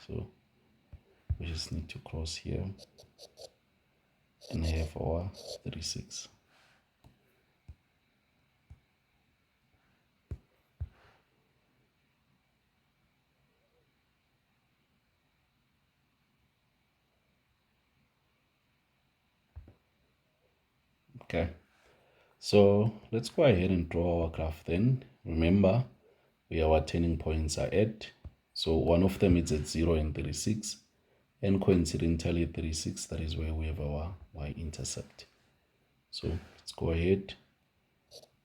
So we just need to cross here and have our 36. Okay, so let's go ahead and draw our graph then. Remember, where our turning points are at. So one of them is at 0 and 36. And coincidentally 36, that is where we have our y-intercept. So let's go ahead.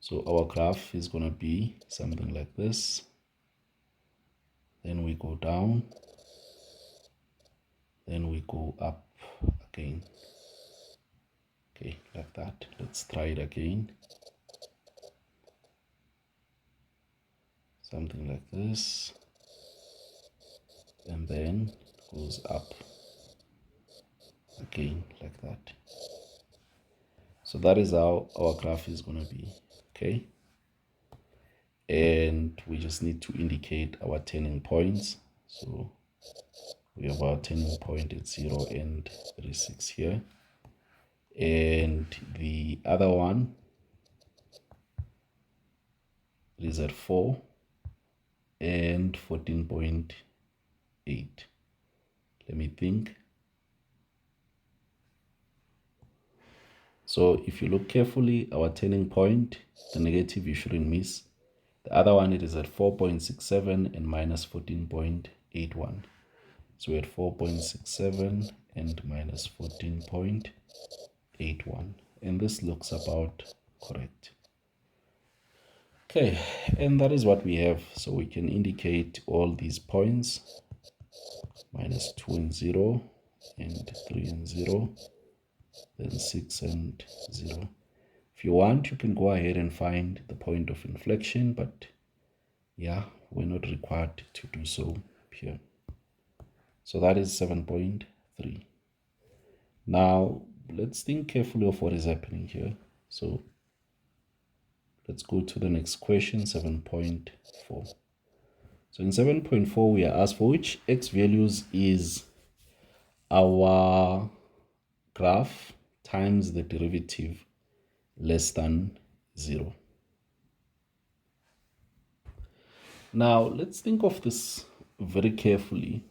So our graph is going to be something like this. Then we go down. Then we go up again. Okay, like that. Let's try it again. Something like this. And then goes up again like that. So that is how our graph is going to be. Okay. And we just need to indicate our turning points. So we have our turning point at 0 and 36 here. And the other one is at 4 and 14.8. Let me think. So if you look carefully, our turning point, the negative you shouldn't miss. The other one, it is at 4.67 and minus 14.81. So we're at 4.67 and minus 14.81. And this looks about correct. Okay, and that is what we have. So we can indicate all these points, minus 2 and 0, and 3 and 0, then 6 and 0. If you want, you can go ahead and find the point of inflection, but yeah, we're not required to do so here. So that is 7.3. Now, let's think carefully of what is happening here. So let's go to the next question, 7.4. So in 7.4, we are asked for which x values is our graph times the derivative less than 0. Now, let's think of this very carefully.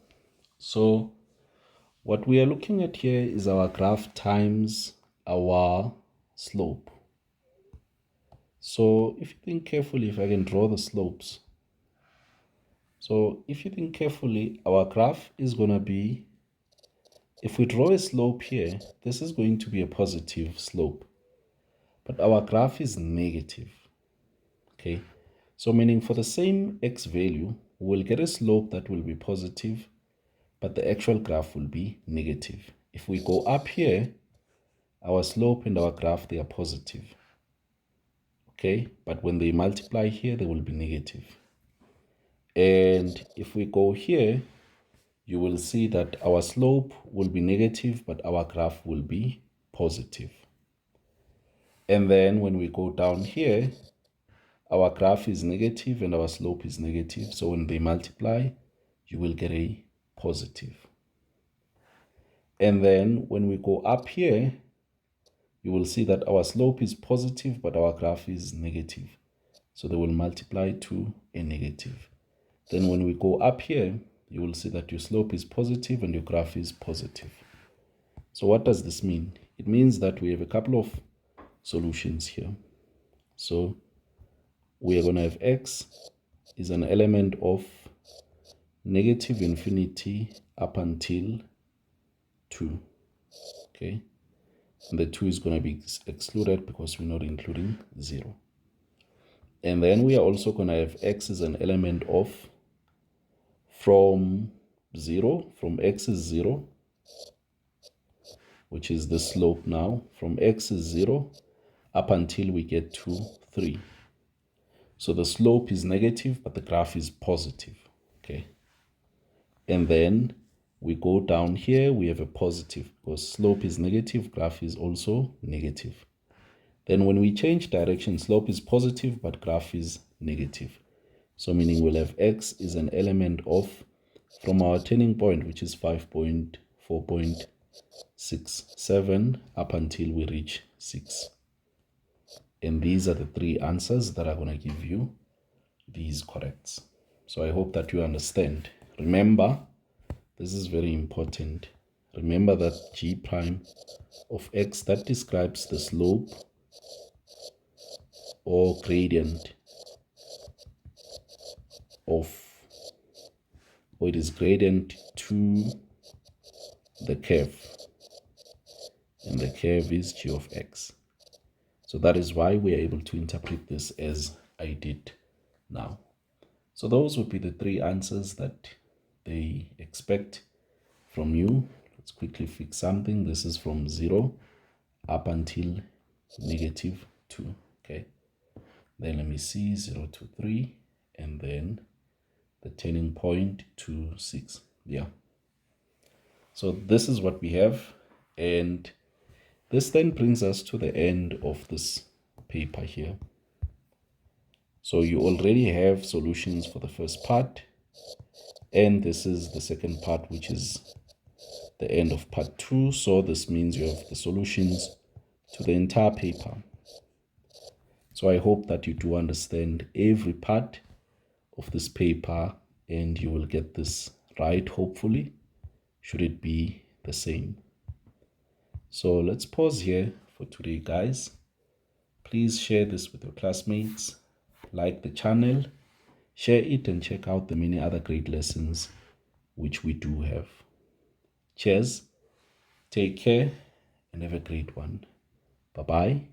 So what we are looking at here is our graph times our slope. So if you think carefully, if I can draw the slopes. So if you think carefully, our graph is going to be, if we draw a slope here, this is going to be a positive slope. But our graph is negative. Okay. So meaning for the same x value, we'll get a slope that will be positive, but the actual graph will be negative. If we go up here, our slope and our graph, they are positive. Okay, but when they multiply here, they will be negative. And if we go here, you will see that our slope will be negative, but our graph will be positive. And then when we go down here, our graph is negative and our slope is negative. So when they multiply, you will get a positive. And then when we go up here, you will see that our slope is positive, but our graph is negative. So they will multiply to a negative. Then when we go up here, you will see that your slope is positive and your graph is positive. So what does this mean? It means that we have a couple of solutions here. So we are going to have x is an element of negative infinity up until 2. Okay, and the 2 is going to be excluded because we're not including 0. And then we are also going to have x is an element of from x is 0, which is the slope now, from x is 0 up until we get to 3. So the slope is negative, but the graph is positive. Okay. And then we go down here, we have a positive because slope is negative, graph is also negative. Then when we change direction, slope is positive, but graph is negative. So meaning we'll have x is an element of from our turning point, which is 5.4.67 up until we reach 6. And these are the 3 answers that are going to give you these corrects. So I hope that you understand. Remember, this is very important. Remember that g prime of x, that describes the slope or gradient of, or it is gradient to the curve. And the curve is g of x. So that is why we are able to interpret this as I did now. So those would be the 3 answers that they expect from you. Let's quickly fix something. This is from 0 up until negative 2. Okay. Then let me see 0 to 3 and then the turning point to 6. Yeah. So this is what we have, and this then brings us to the end of this paper here. So you already have solutions for the first part, and this is the second part, which is the end of part 2. So this means you have the solutions to the entire paper. So I hope that you do understand every part of this paper and you will get this right, hopefully, should it be the same. So let's pause here for today, guys. Please share this with your classmates, like the channel, share it, and check out the many other great lessons which we do have. Cheers, take care, and have a great one. Bye-bye.